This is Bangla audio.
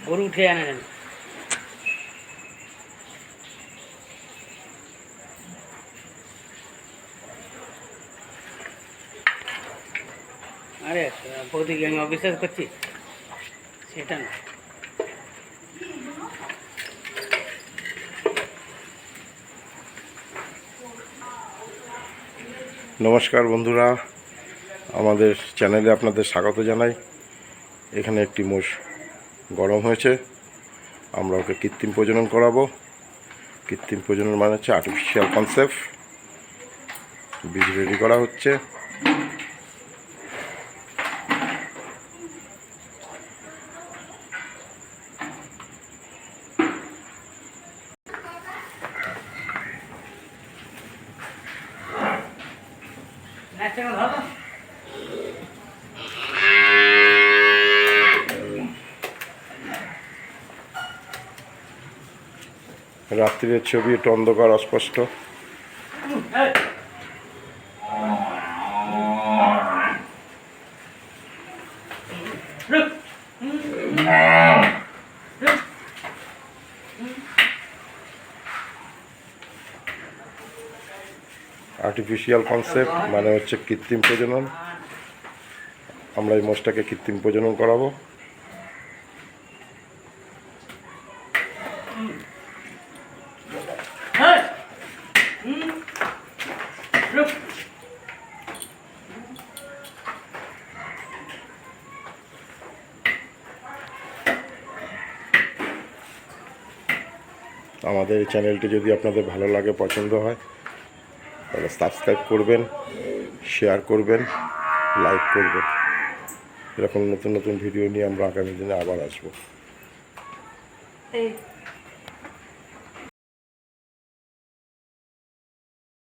গরু উঠে আনেন। আরে বৌদিকে আমি অবিশ্বাস করছি সেটা না। নমস্কার বন্ধুরা, আমাদের চ্যানেলে আপনাদের স্বাগত জানাই। এখানে একটি মোষ গরম হয়েছে, আমরা ওকে কৃত্রিম প্রজনন করাবো। কৃত্রিম প্রজনন মানে হচ্ছে আর্টিফিশিয়াল কনসেপ্ট। বীজ রেডি করা হচ্ছে। রাত্রির ছবি একটু অন্ধকার, অস্পষ্ট। আর্টিফিশিয়াল কনসেপ্ট মানে হচ্ছে কৃত্রিম প্রজনন। আমরা এই মোষটাকে কৃত্রিম প্রজনন করাবো। আমাদের এই চ্যানেলটি যদি আপনাদের ভালো লাগে, পছন্দ হয়, তাহলে সাবস্ক্রাইব করবেন, শেয়ার করবেন, লাইক করবেন। এরকম নতুন নতুন ভিডিও নিয়ে আমরা আগামী দিনে আবার আসবো।